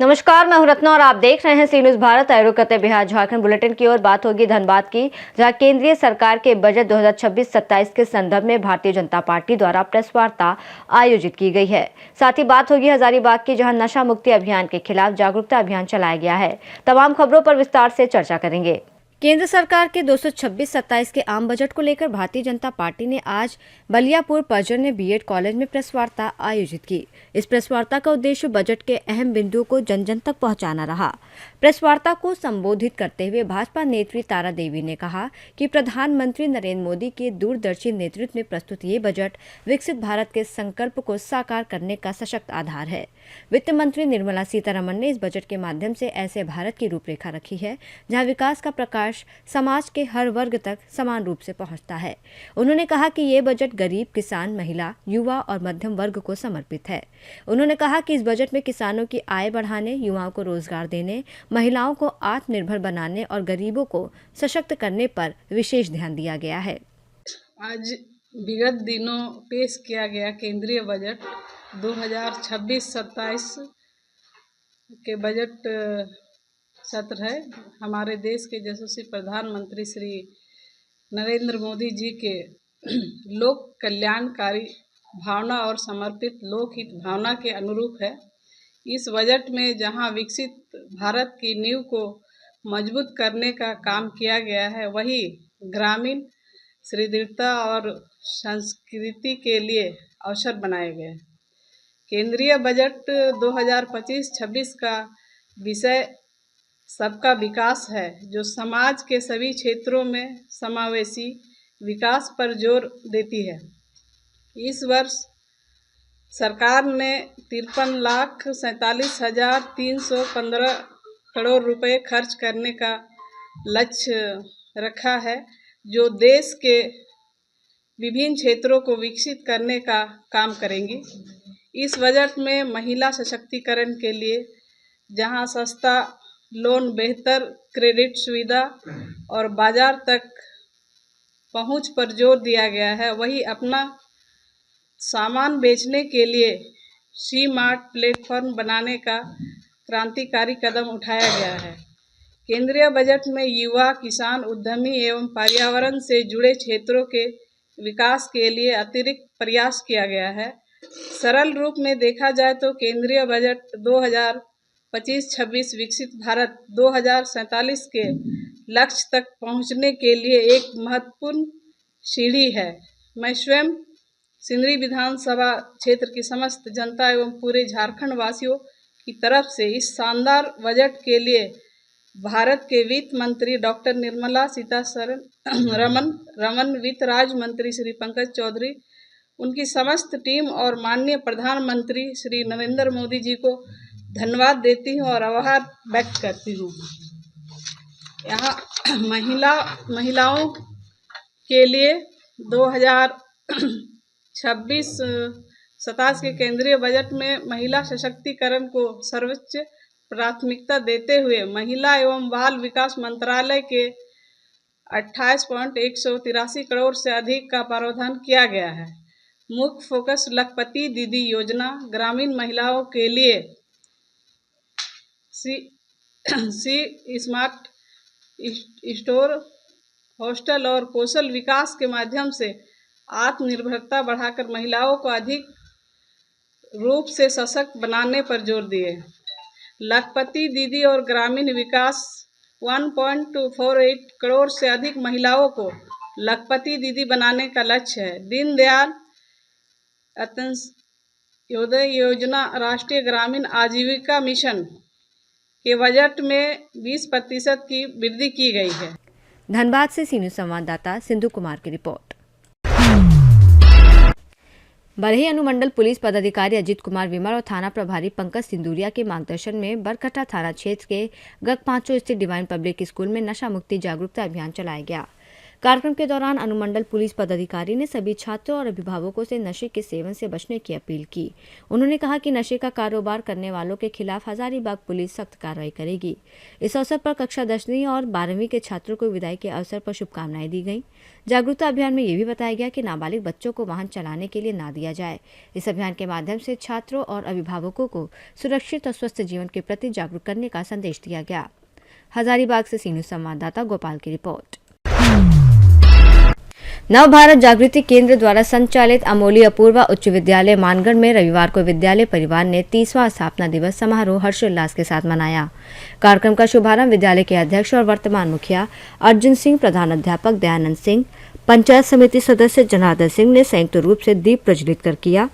नमस्कार, मैं हूं रत्ना और आप देख रहे हैं सी न्यूज भारत। आयोग करते बिहार झारखंड बुलेटिन की ओर। बात होगी धनबाद की, जहां केंद्रीय सरकार के बजट 2026-27 के संदर्भ में भारतीय जनता पार्टी द्वारा प्रेस वार्ता आयोजित की गई है। साथ ही बात होगी हजारीबाग की, जहां नशा मुक्ति अभियान के खिलाफ जागरूकता अभियान चलाया गया है। तमाम खबरों पर विस्तार से चर्चा करेंगे। केंद्र सरकार के 226-27 के आम बजट को लेकर भारतीय जनता पार्टी ने आज बलियापुर पर्जन्य बीएड कॉलेज में प्रेस वार्ता आयोजित की। इस प्रेस वार्ता का उद्देश्य बजट के अहम बिंदुओं को जन जन तक पहुंचाना रहा। प्रेस वार्ता को संबोधित करते हुए भाजपा नेत्री तारा देवी ने कहा कि प्रधानमंत्री नरेंद्र मोदी के दूरदर्शी नेतृत्व में प्रस्तुत ये बजट विकसित भारत के संकल्प को साकार करने का सशक्त आधार है। वित्त मंत्री निर्मला सीतारमण ने इस बजट के माध्यम से ऐसे भारत की रूपरेखा रखी है जहां विकास का प्रकाश समाज के हर वर्ग तक समान रूप से पहुंचता है। उन्होंने कहा कि ये बजट गरीब, किसान, महिला, युवा और मध्यम वर्ग को समर्पित है। उन्होंने कहा कि इस बजट में किसानों की आय बढ़ाने, युवाओं को रोजगार देने, महिलाओं को आत्मनिर्भर बनाने और गरीबों को सशक्त करने पर विशेष ध्यान दिया गया है। आज विगत दिनों पेश किया गया केंद्रीय बजट 2026-27 के बजट सत्र है। हमारे देश के यशस्वी प्रधानमंत्री श्री नरेंद्र मोदी जी के लोक कल्याणकारी भावना और समर्पित लोकहित भावना के अनुरूप है। इस बजट में जहां विकसित भारत की नींव को मजबूत करने का काम किया गया है, वहीं ग्रामीण सुदृढ़ता और संस्कृति के लिए अवसर बनाए गए। केंद्रीय बजट 2025-26 का विषय सबका विकास है, जो समाज के सभी क्षेत्रों में समावेशी विकास पर जोर देती है। इस वर्ष सरकार ने 53,47,315 करोड़ रुपए खर्च करने का लक्ष्य रखा है, जो देश के विभिन्न क्षेत्रों को विकसित करने का काम करेंगी। इस बजट में महिला सशक्तिकरण के लिए जहां सस्ता लोन, बेहतर क्रेडिट सुविधा और बाजार तक पहुंच पर जोर दिया गया है, वहीं अपना सामान बेचने के लिए सी मार्ट प्लेटफॉर्म बनाने का क्रांतिकारी कदम उठाया गया है। केंद्रीय बजट में युवा, किसान, उद्यमी एवं पर्यावरण से जुड़े क्षेत्रों के विकास के लिए अतिरिक्त प्रयास किया गया है। सरल रूप में देखा जाए तो केंद्रीय बजट 2025-26 विकसित भारत 2047 के लक्ष्य तक पहुंचने के लिए एक महत्वपूर्ण सीढ़ी है। मैं स्वयं सिंदरी विधानसभा क्षेत्र की समस्त जनता एवं पूरे झारखंड वासियों की तरफ से इस शानदार बजट के लिए भारत के वित्त मंत्री डॉक्टर निर्मला सीतारमण, वित्त राज्य मंत्री श्री पंकज चौधरी, उनकी समस्त टीम और माननीय प्रधानमंत्री श्री नरेंद्र मोदी जी को धन्यवाद देती हूँ और आभार व्यक्त करती हूँ। यहाँ महिलाओं के लिए 2026-27 के केंद्रीय बजट में महिला सशक्तिकरण को सर्वोच्च प्राथमिकता देते हुए महिला एवं बाल विकास मंत्रालय के 28.183 करोड़ से अधिक का प्रावधान किया गया है। मुख्य फोकस लखपति दीदी योजना, ग्रामीण महिलाओं के लिए सी स्मार्ट स्टोर, हॉस्टल और कौशल विकास के माध्यम से आत्मनिर्भरता बढ़ाकर महिलाओं को अधिक रूप से सशक्त बनाने पर जोर दिए। लखपति दीदी और ग्रामीण विकास 1.48 करोड़ से अधिक महिलाओं को लखपति दीदी बनाने का लक्ष्य है। दीनदयाल अंत्योदय योजना, राष्ट्रीय ग्रामीण आजीविका मिशन के बजट में 20% की वृद्धि की गई है। धनबाद से सी न्यूज संवाददाता सिंधु कुमार की रिपोर्ट। बरही अनुमंडल पुलिस पदाधिकारी अजीत कुमार विमल और थाना प्रभारी पंकज सिंदूरिया के मार्गदर्शन में बरकट्टा थाना क्षेत्र के गग 500 स्थित डिवाइन पब्लिक स्कूल में नशा मुक्ति जागरूकता अभियान चलाया गया। कार्यक्रम के दौरान अनुमंडल पुलिस पदाधिकारी ने सभी छात्रों और अभिभावकों से नशे के सेवन से बचने की अपील की। उन्होंने कहा कि नशे का कारोबार करने वालों के खिलाफ हजारीबाग पुलिस सख्त कार्रवाई करेगी। इस अवसर पर कक्षा 10वीं और 12वीं के छात्रों को विदाई के अवसर पर शुभकामनाएं दी गईं। जागरूकता अभियान में ये भी बताया गया कि नाबालिग बच्चों को वाहन चलाने के लिए ना दिया जाए। इस अभियान के माध्यम से छात्रों और अभिभावकों को सुरक्षित और स्वस्थ जीवन के प्रति जागरूक करने का संदेश दिया गया। हजारीबाग से सी न्यूज़ संवाददाता गोपाल की रिपोर्ट। नव भारत जागृति केंद्र द्वारा संचालित अमोली अपूर्वा उच्च विद्यालय मानगढ़ में रविवार को विद्यालय परिवार ने 30वां स्थापना दिवस समारोह हर्षोल्लास के साथ मनाया। कार्यक्रम का शुभारंभ विद्यालय के अध्यक्ष और वर्तमान मुखिया अर्जुन सिंह, प्रधान अध्यापक दयानंद सिंह, पंचायत समिति सदस्य जनार्दन सिंह ने संयुक्त रूप से दीप प्रज्वलित कर किया।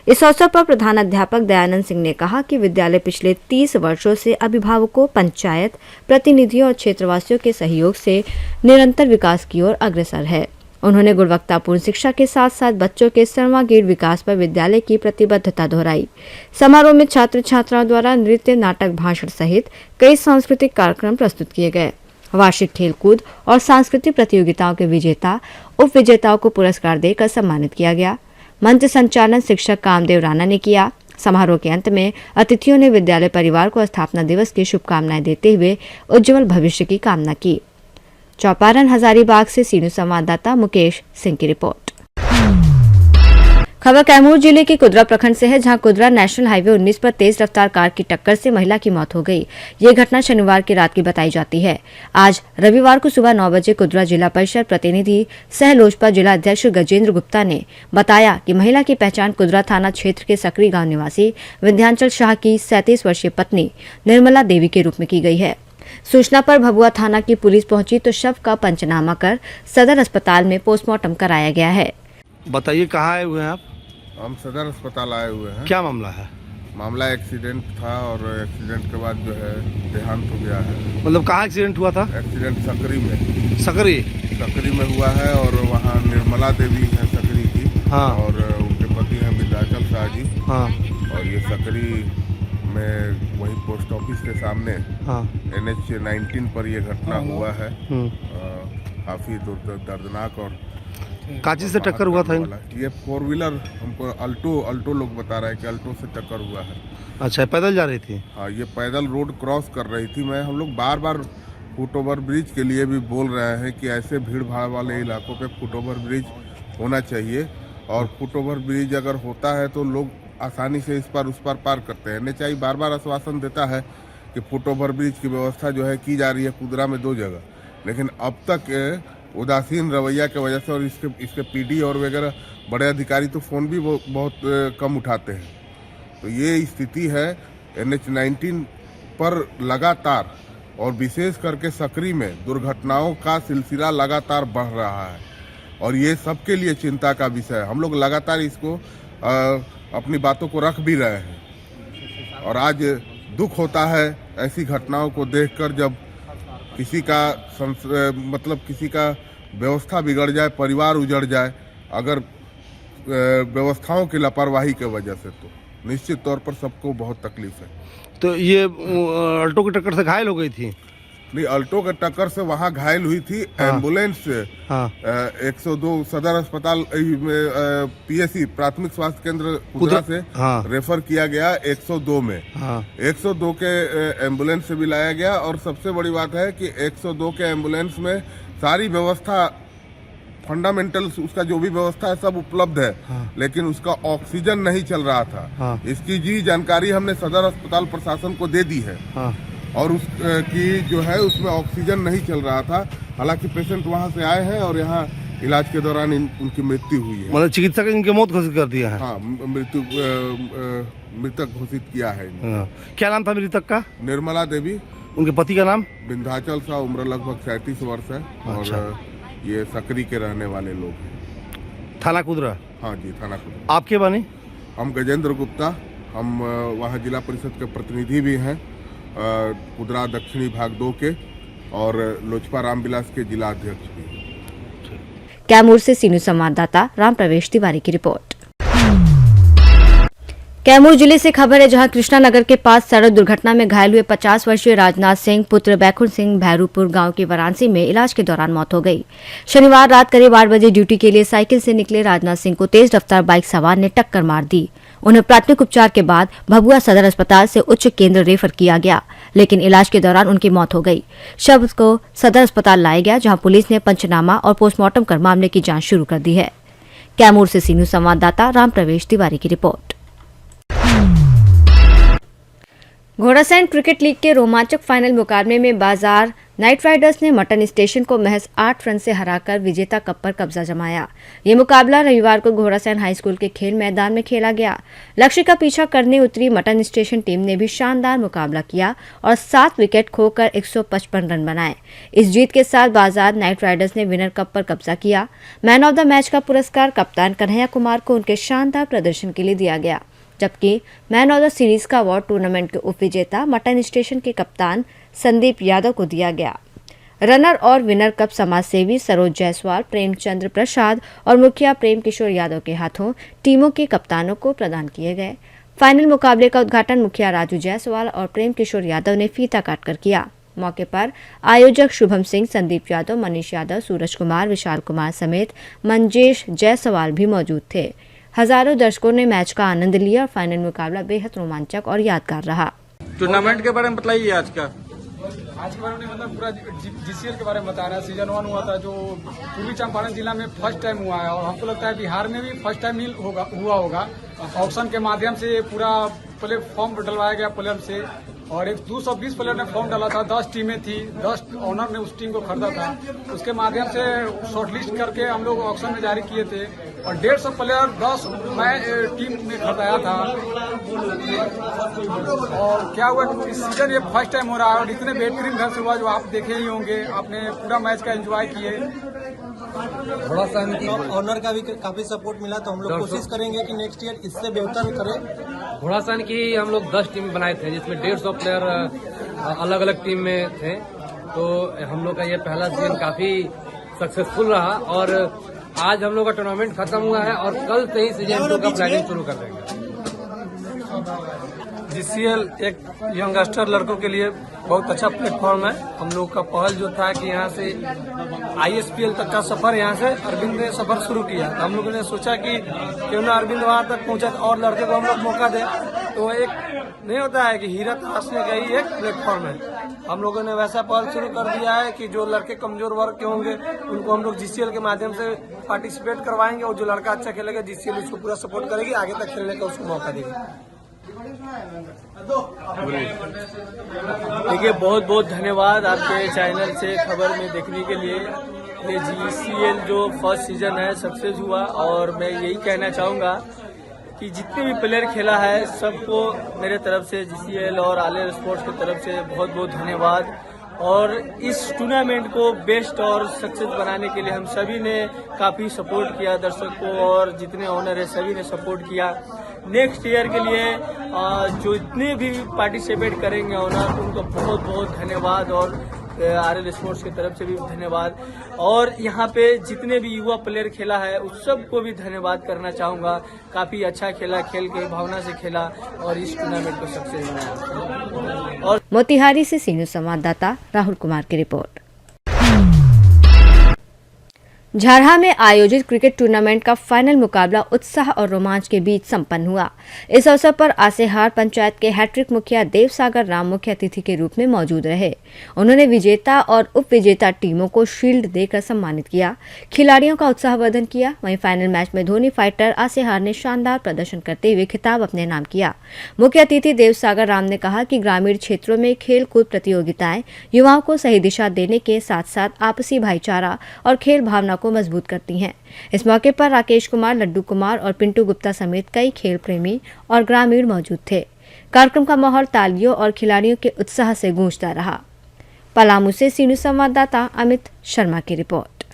इस अवसर पर प्रधान अध्यापक दयानंद सिंह ने कहा कि विद्यालय पिछले 30 वर्षों से अभिभावकों, पंचायत प्रतिनिधियों और क्षेत्रवासियों के सहयोग से निरंतर विकास की ओर अग्रसर है। उन्होंने गुणवत्तापूर्ण शिक्षा के साथ साथ बच्चों के सर्वांगीण विकास पर विद्यालय की प्रतिबद्धता दोहराई। समारोह में छात्र छात्राओं द्वारा नृत्य, नाटक, भाषण सहित कई सांस्कृतिक कार्यक्रम प्रस्तुत किए गए। वार्षिक खेलकूद और सांस्कृतिक प्रतियोगिताओं के विजेता, उप विजेताओं को पुरस्कार देकर सम्मानित किया गया। मंच संचालन शिक्षक कामदेव राणा ने किया। समारोह के अंत में अतिथियों ने विद्यालय परिवार को स्थापना दिवस की शुभकामनाएं देते हुए उज्जवल भविष्य की कामना की। चौपारण हजारीबाग से सी न्यूज़ संवाददाता मुकेश सिंह की रिपोर्ट। खबर कैमूर जिले के कुदरा प्रखंड से है, जहां कुदरा नेशनल हाईवे 19 पर तेज रफ्तार कार की टक्कर से महिला की मौत हो गई। ये घटना शनिवार की रात की बताई जाती है। आज रविवार को सुबह 9 बजे कुदरा जिला परिषद प्रतिनिधि सह लोजपा जिला अध्यक्ष गजेंद्र गुप्ता ने बताया कि महिला की पहचान कुदरा थाना क्षेत्र के सकरी गांव निवासी विंध्याचल शाह की 37 वर्षीय पत्नी निर्मला देवी के रूप में की गई है। सूचना पर भभुआ थाना की पुलिस पहुंची तो शव का पंचनामा कर सदर अस्पताल में पोस्टमार्टम कराया गया है। बताइए कहाँ आए हुए हैं आप? हम सदर अस्पताल आए हुए हैं। क्या मामला है? मामला एक्सीडेंट था और एक्सीडेंट के बाद जो है देहांत हो गया है। मतलब कहाँ एक्सीडेंट हुआ था? एक्सीडेंट सकरी में। सकरी में हुआ है और वहाँ निर्मला देवी है सकरी की। हाँ। और उनके पति हैं विंध्याचल शाह जी। हाँ। और ये सकरी में वही पोस्ट ऑफिस के सामने हाँ। NH 19 पर ये घटना हुआ है। काफी दर्दनाक और काची से टक्कर हुआ था? ये 4 व्हीलर हमको अल्टो लोग बता रहे हैं कि अल्टो से टक्कर हुआ है। अच्छा, पैदल जा रही थी? हाँ, ये पैदल रोड क्रॉस कर रही थी। हम लोग बार बार फुट ओवर ब्रिज के लिए भी बोल रहे हैं कि ऐसे भीड़ भाड़ वाले इलाकों पे फुट ओवर ब्रिज होना चाहिए। और फुट ओवर ब्रिज अगर होता है तो लोग आसानी से इस पार उस पार करते हैं। NHAI बार बार आश्वासन देता है कि फुट ओवर ब्रिज की व्यवस्था जो है की जा रही है कुदरा में 2 जगह, लेकिन अब तक उदासीन रवैया की वजह से और इसके PD और वगैरह बड़े अधिकारी तो फ़ोन भी बहुत कम उठाते हैं। तो ये स्थिति है। NH 19 पर लगातार और विशेष करके सकरी में दुर्घटनाओं का सिलसिला लगातार बढ़ रहा है और ये सबके लिए चिंता का विषय है। हम लोग लगातार इसको अपनी बातों को रख भी रहे हैं और आज दुख होता है ऐसी घटनाओं को देखकर, जब किसी का व्यवस्था बिगड़ जाए, परिवार उजड़ जाए अगर व्यवस्थाओं की लापरवाही की वजह से, तो निश्चित तौर पर सबको बहुत तकलीफ है। तो ये अल्टो की टक्कर से घायल हो गई थी? नहीं, अल्टो के टक्कर से वहाँ घायल हुई थी। हाँ। एम्बुलेंस से 102 सदर अस्पताल PSC प्राथमिक स्वास्थ्य केंद्र कुदरा से रेफर किया गया 102 में। 102 के एम्बुलेंस से भी लाया गया और सबसे बड़ी बात है कि 102 के एम्बुलेंस में सारी व्यवस्था फंडामेंटल उसका जो भी व्यवस्था है सब उपलब्ध है। लेकिन उसका ऑक्सीजन नहीं चल रहा था। इसकी जानकारी हमने सदर अस्पताल प्रशासन को दे दी है और उसकी जो है उसमें ऑक्सीजन नहीं चल रहा था। हालांकि पेशेंट वहां से आए हैं और यहाँ इलाज के दौरान उनकी मृत्यु हुई है। मतलब चिकित्सक ने इनकी मौत घोषित कर दिया है? हाँ, मृतक घोषित किया है। क्या नाम था मृतक का? निर्मला देवी। उनके पति का नाम? विंध्याचल शाह, उम्र लगभग 37 वर्ष है। अच्छा। और ये सकरी के रहने वाले लोग हैं। थाना कुदरा? हाँ जी, थाना कुदरा। आपके बने? हम गजेंद्र गुप्ता, हम वहाँ जिला परिषद के प्रतिनिधि भी हैं, कुदरा दक्षिणी भाग 2 के, और लोजपा रामविलास के जिला अध्यक्ष भी। कैमूर से सी न्यूज़ संवाददाता राम प्रवेश तिवारी की रिपोर्ट। कैमूर जिले से खबर है, जहां कृष्णानगर के पास सड़क दुर्घटना में घायल हुए 50 वर्षीय राजनाथ सिंह पुत्र बैकुंठ सिंह भैरूपुर गांव की वाराणसी में इलाज के दौरान मौत हो गई। शनिवार रात करीब 8 बजे ड्यूटी के लिए साइकिल से निकले राजनाथ सिंह को तेज रफ्तार बाइक सवार ने टक्कर मार दी। उन्हें प्राथमिक उपचार के बाद भभुआ सदर अस्पताल से उच्च केंद्र रेफर किया गया, लेकिन इलाज के दौरान उनकी मौत हो गई। शव को सदर अस्पताल लाया गया, जहां पुलिस ने पंचनामा और पोस्टमार्टम कर मामले की जांच शुरू कर दी है। कैमूर से सी न्यूज संवाददाता राम प्रवेश तिवारी की रिपोर्ट। घोड़ासैन क्रिकेट लीग के रोमांचक फाइनल मुकाबले में बाजार नाइट राइडर्स ने मटन स्टेशन को महज 8 रन से हराकर विजेता कप पर कब्जा जमाया। ये मुकाबला रविवार को घोड़ासैन हाई स्कूल के खेल मैदान में खेला गया। लक्ष्य का पीछा करने उतरी मटन स्टेशन टीम ने भी शानदार मुकाबला किया और 7 विकेट खोकर 155 रन बनाए। इस जीत के साथ बाजार नाइट राइडर्स ने विनर कप पर कब्जा किया। मैन ऑफ द मैच का पुरस्कार कप्तान कन्हैया कुमार को उनके शानदार प्रदर्शन के लिए दिया गया, जबकि मैन ऑफ द सीरीज का अवार्ड टूर्नामेंट के उपविजेता मटन स्टेशन के कप्तान संदीप यादव को दिया गया। रनर और विनर कप समाजसेवी सरोज जायसवाल, प्रेमचंद्र प्रसाद और मुखिया प्रेम किशोर यादव के हाथों टीमों के कप्तानों को प्रदान किए गए। फाइनल मुकाबले का उद्घाटन मुखिया राजू जायसवाल और प्रेम किशोर यादव ने फीता काटकर किया। मौके पर आयोजक शुभम सिंह, संदीप यादव, मनीष यादव, सूरज कुमार, विशाल कुमार समेत मंजेश जायसवाल भी मौजूद थे। हजारों दर्शकों ने मैच का आनंद लिया और फाइनल मुकाबला बेहद रोमांचक और यादगार रहा। टूर्नामेंट के बारे में बताइए आज के बारे में मतलब पूरा जीसीएल के बारे में बता रहा है। सीजन 1 हुआ था जो पूर्वी चंपारण जिला में फर्स्ट टाइम हुआ है और हमको लगता है बिहार में भी फर्स्ट टाइम ही हुआ होगा। ऑक्शन के माध्यम से पूरा पहले फॉर्म डलवाया गया प्लेयर से और 220 प्लेयर ने फॉर्म डाला था। 10 टीमें थी, 10 ओनर ने उस टीम को खरीदा था। उसके माध्यम से शॉर्टलिस्ट करके हम लोग ऑक्शन में जारी किए थे और 150 प्लेयर 10 टीम में खरीदाया था। और क्या हुआ, इस सीजन ये फर्स्ट टाइम हो रहा है और इतने बेहतरीन ढंग से हुआ जो आप देखे ही होंगे। आपने पूरा मैच का एंजॉय किए। घोड़ासैन की ऑनर का भी काफी सपोर्ट मिला, तो हम लोग कोशिश करेंगे कि नेक्स्ट ईयर इससे बेहतर करें। घोड़ासैन की हम लोग 10 टीम बनाए थे, जिसमें 150 प्लेयर अलग अलग टीम में थे। तो हम लोग का ये पहला सीजन काफी सक्सेसफुल रहा और आज हम लोग का टूर्नामेंट खत्म हुआ है और कल से ही सीजन 2 का प्लानिंग शुरू कर देंगे। जीसीएल एक यंगस्टर लड़कों के लिए बहुत अच्छा प्लेटफॉर्म है। हम लोग का पहल जो था कि यहाँ से आईएसपीएल तक का सफर यहाँ से अरविंद ने सफर शुरू किया। हम लोगों ने सोचा कि क्यों ना अरविंद वहाँ तक पहुँचा और लड़के को हम लोग मौका दें। तो एक नहीं होता है कि हीरा तराशने का ही एक प्लेटफॉर्म है। हम लोगों ने वैसा पहल शुरू कर दिया है कि जो लड़के कमजोर वर्ग के होंगे उनको हम लोग जीसीएल के माध्यम से पार्टिसिपेट करवाएंगे और जो लड़का अच्छा खेलेगा जीसीएल उसको पूरा सपोर्ट करेगी, आगे तक खेलने का उसको मौका देगी। देखिए, बहुत बहुत धन्यवाद आपके चैनल से खबर में देखने के लिए। ये जीसीएल जो फर्स्ट सीजन है सक्सेस हुआ और मैं यही कहना चाहूँगा कि जितने भी प्लेयर खेला है सबको मेरे तरफ से जीसीएल और आलिया स्पोर्ट्स की तरफ से बहुत बहुत धन्यवाद। और इस टूर्नामेंट को बेस्ट और सक्सेस बनाने के लिए हम सभी ने काफ़ी सपोर्ट किया, दर्शक को और जितने ऑनर है सभी ने सपोर्ट किया। नेक्स्ट ईयर के लिए जो इतने भी पार्टिसिपेट करेंगे ऑनर, उनको बहुत बहुत धन्यवाद और आरएल स्पोर्ट्स की तरफ से भी धन्यवाद। और यहाँ पे जितने भी युवा प्लेयर खेला है उस सबको भी धन्यवाद करना चाहूँगा। काफ़ी अच्छा खेला, खेल के भावना से खेला और इस टूर्नामेंट को सक्सेस बनाया। और मोतिहारी से सी न्यूज संवाददाता राहुल कुमार की रिपोर्ट। झारहा में आयोजित क्रिकेट टूर्नामेंट का फाइनल मुकाबला उत्साह और रोमांच के बीच संपन्न हुआ। इस अवसर पर आसेहार पंचायत के हैट्रिक मुखिया देवसागर राम मुख्य अतिथि के रूप में मौजूद रहे। उन्होंने विजेता और उप विजेता टीमों को शील्ड देकर सम्मानित किया, खिलाड़ियों का उत्साहवर्धन किया। वहीं फाइनल मैच में धोनी फाइटर आसेहार ने शानदार प्रदर्शन करते हुए खिताब अपने नाम किया। मुख्य अतिथि देवसागर राम ने कहा कि ग्रामीण क्षेत्रों में खेल कूद प्रतियोगिताएं युवाओं को सही दिशा देने के साथ साथ आपसी भाईचारा और खेल भावना को मजबूत करती हैं। इस मौके पर राकेश कुमार, लड्डू कुमार और पिंटू गुप्ता समेत कई खेल प्रेमी और ग्रामीण मौजूद थे। कार्यक्रम का माहौल तालियों और खिलाड़ियों के उत्साह से गूंजता रहा। पलामू से सी न्यूज संवाददाता अमित शर्मा की रिपोर्ट।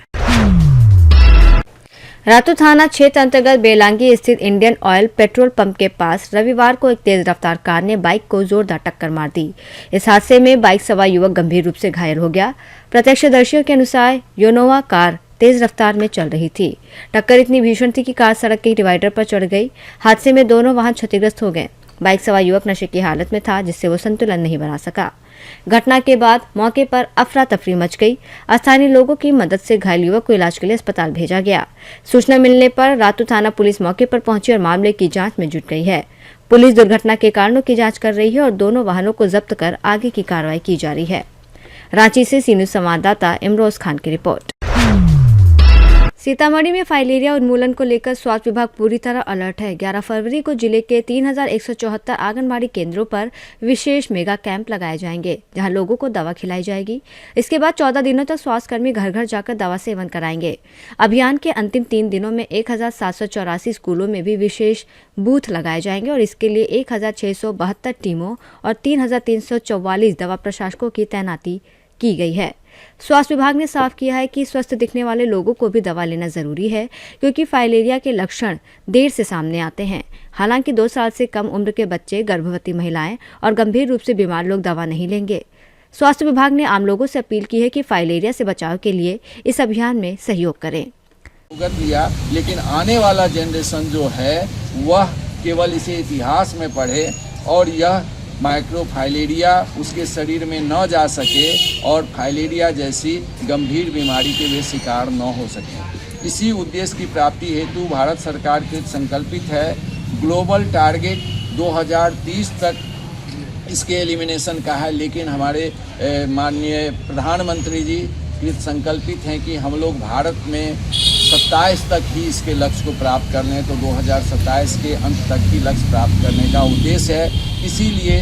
रातू थाना क्षेत्र अंतर्गत बेलांगी स्थित इंडियन ऑयल पेट्रोल पंप के पास रविवार को एक तेज रफ्तार कार ने बाइक को जोरदार टक्कर मार दी। इस हादसे में बाइक सवार युवक गंभीर रूप से घायल हो गया। प्रत्यक्षदर्शियों के अनुसार योनोवा कार तेज रफ्तार में चल रही थी। टक्कर इतनी भीषण थी कि कार सड़क के डिवाइडर पर चढ़ गई। हादसे में दोनों वाहन क्षतिग्रस्त हो गए। बाइक सवार युवक नशे की हालत में था, जिससे वो संतुलन नहीं बना सका। घटना के बाद मौके पर अफरा तफरी मच गई। स्थानीय लोगों की मदद से घायल युवक को इलाज के लिए अस्पताल भेजा गया। सूचना मिलने पर रातू थाना पुलिस मौके पर पहुंची और मामले की जांच में जुट गई है। पुलिस दुर्घटना के कारणों की जांच कर रही है और दोनों वाहनों को जब्त कर आगे की कार्रवाई की जा रही है। रांची से सी न्यूज़ संवाददाता इमरोज खान की रिपोर्ट। सीतामढ़ी में फाइलेरिया उन्मूलन को लेकर स्वास्थ्य विभाग पूरी तरह अलर्ट है। 11 फरवरी को जिले के 3174 आंगनबाड़ी केंद्रों पर विशेष मेगा कैंप लगाए जाएंगे, जहां लोगों को दवा खिलाई जाएगी। इसके बाद 14 दिनों तक स्वास्थ्यकर्मी घर घर जाकर दवा सेवन कराएंगे। अभियान के अंतिम 3 दिनों में 1784 स्कूलों में भी विशेष बूथ लगाए जाएंगे और इसके लिए 1672 टीमों और 3344 दवा प्रशासकों की तैनाती की गई है। स्वास्थ्य विभाग ने साफ किया है कि स्वस्थ दिखने वाले लोगों को भी दवा लेना जरूरी है, क्योंकि फाइलेरिया के लक्षण देर से सामने आते हैं। हालांकि 2 साल से कम उम्र के बच्चे, गर्भवती महिलाएं और गंभीर रूप से बीमार लोग दवा नहीं लेंगे। स्वास्थ्य विभाग ने आम लोगों से अपील की है कि फाइलेरिया से बचाव के लिए इस अभियान में सहयोग करें। दिया, लेकिन आने वाला जनरेशन जो है वह केवल इसे इतिहास में पढ़े और यह माइक्रोफाइलेरिया उसके शरीर में न जा सके और फाइलेरिया जैसी गंभीर बीमारी के वे शिकार न हो सके। इसी उद्देश्य की प्राप्ति हेतु भारत सरकार के संकल्पित है ग्लोबल टारगेट 2030 तक इसके एलिमिनेशन का है, लेकिन हमारे माननीय प्रधानमंत्री जी संकल्पित हैं कि हम लोग भारत में 27 तक ही इसके लक्ष्य को प्राप्त कर लें, तो 2027 के अंत तक ही लक्ष्य प्राप्त करने का उद्देश्य है। इसीलिए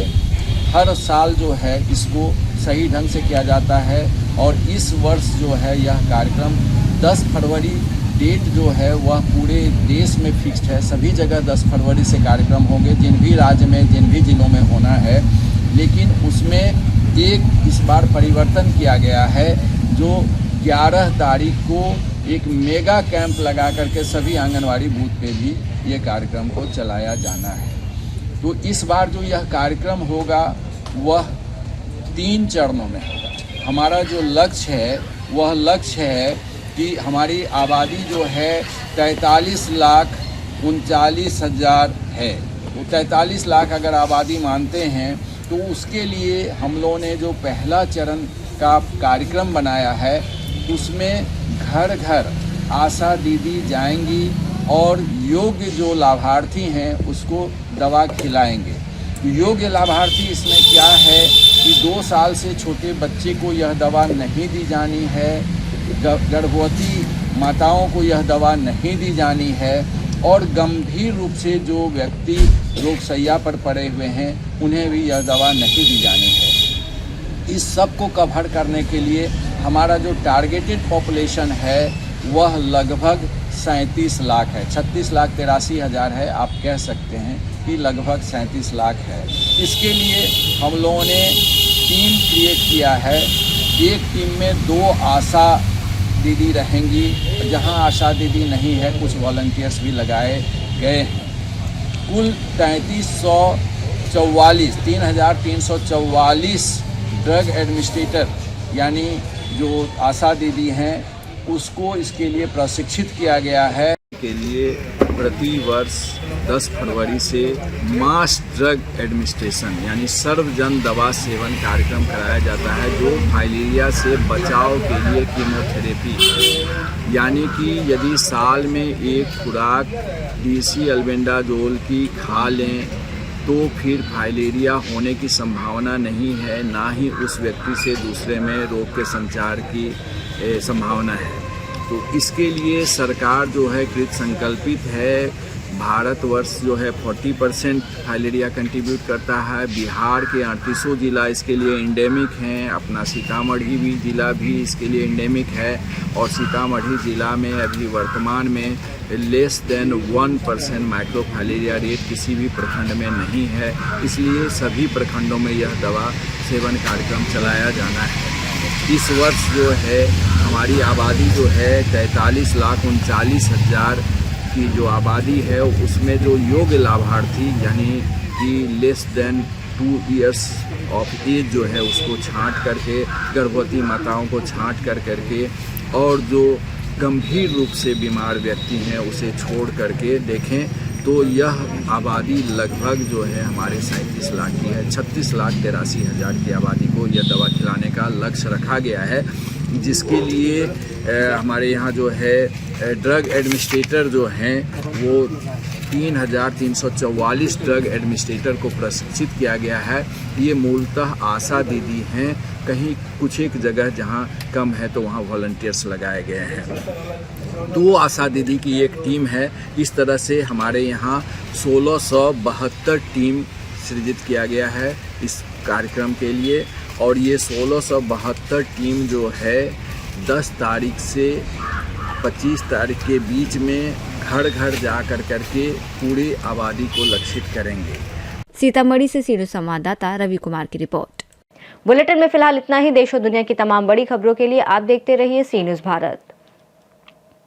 हर साल जो है इसको सही ढंग से किया जाता है और इस वर्ष जो है यह कार्यक्रम 10 फरवरी डेट जो है वह पूरे देश में फिक्स्ड है। सभी जगह 10 फरवरी से कार्यक्रम होंगे, जिन भी राज्य में, जिन भी जिलों में होना है। लेकिन उसमें एक इस बार परिवर्तन किया गया है, जो 11 तारीख को एक मेगा कैंप लगा करके सभी आंगनवाड़ी बूथ पे भी ये कार्यक्रम को चलाया जाना है। तो इस बार जो यह कार्यक्रम होगा वह 3 चरणों में होगा। हमारा जो लक्ष्य है वह लक्ष्य है कि हमारी आबादी जो है 43,39,000 है। तो 43 लाख अगर आबादी मानते हैं तो उसके लिए हम लोगों ने जो पहला चरण का कार्यक्रम बनाया है उसमें घर घर आशा दीदी जाएंगी और योग्य जो लाभार्थी हैं उसको दवा खिलाएंगे। योग्य लाभार्थी इसमें क्या है कि 2 साल से छोटे बच्चे को यह दवा नहीं दी जानी है, गर्भवती माताओं को यह दवा नहीं दी जानी है और गंभीर रूप से जो व्यक्ति रोगशैया पर पड़े हुए हैं उन्हें भी यह दवा नहीं दी जानी है। इस सब को कवर करने के लिए हमारा जो टारगेटेड पॉपुलेशन है वह लगभग 37 लाख है। 36,83,000 है, आप कह सकते हैं कि लगभग 37 लाख है। इसके लिए हम लोगों ने टीम क्रिएट किया है। एक टीम में 2 आशा दीदी रहेंगी, जहां आशा दीदी नहीं है कुछ वॉलंटियर्स भी लगाए गए हैं। कुल 3,344 ड्रग एडमिनिस्ट्रेटर यानी जो आशा दीदी हैं उसको इसके लिए प्रशिक्षित किया गया है। के लिए प्रति वर्ष 10 फरवरी से मास ड्रग एडमिनिस्ट्रेशन यानी सर्वजन दवा सेवन कार्यक्रम कराया जाता है, जो फाइलेरिया से बचाव के लिए कीमोथेरेपी, यानी कि यदि साल में एक खुराक डीसी अल्बेंडाजोल की खा लें तो फिर फाइलेरिया होने की संभावना नहीं है, ना ही उस व्यक्ति से दूसरे में रोग के संचार की संभावना है। तो इसके लिए सरकार जो है कृत संकल्पित है। भारतवर्ष जो है 40% फाइलेरिया कंट्रीब्यूट करता है। बिहार के 38 जिला इसके लिए इंडेमिक हैं, अपना सीतामढ़ी भी जिला भी इसके लिए इंडेमिक है और सीतामढ़ी जिला में अभी वर्तमान में लेस देन 1% माइक्रोफाइलेरिया रेट किसी भी प्रखंड में नहीं है। इसलिए सभी प्रखंडों में यह दवा सेवन कार्यक्रम चलाया जाना है। इस वर्ष जो है हमारी आबादी जो है 43,39,000 की जो आबादी है उसमें जो योग्य लाभार्थी यानी कि less than 2 years of age जो है उसको छांट करके, गर्भवती माताओं को छांट करके और जो गंभीर रूप से बीमार व्यक्ति हैं उसे छोड़ करके देखें तो यह आबादी लगभग जो है हमारे 37 लाख की है। 36,83,000 की आबादी को यह दवा खिलाने का लक्ष्य रखा गया है, जिसके लिए हमारे यहाँ जो है ड्रग एडमिनिस्ट्रेटर जो हैं वो 3,344 ड्रग एडमिनिस्ट्रेटर को प्रशिक्षित किया गया है। ये मूलतः आशा दीदी हैं, कहीं कुछ एक जगह जहाँ कम है तो वहाँ वॉलंटियर्स लगाए गए हैं। 2 आशा दीदी की एक टीम है। इस तरह से हमारे यहाँ 1672 टीम सृजित किया गया है इस कार्यक्रम के लिए, और ये 1672 टीम जो है 10 तारीख से 25 तारीख के बीच में घर घर जा करके पूरी आबादी को लक्षित करेंगे। सीतामढ़ी से सीरो संवाददाता रवि कुमार की रिपोर्ट। बुलेटिन में फिलहाल इतना ही। देश और दुनिया की तमाम बड़ी खबरों के लिए आप देखते रहिए सी न्यूज़ भारत।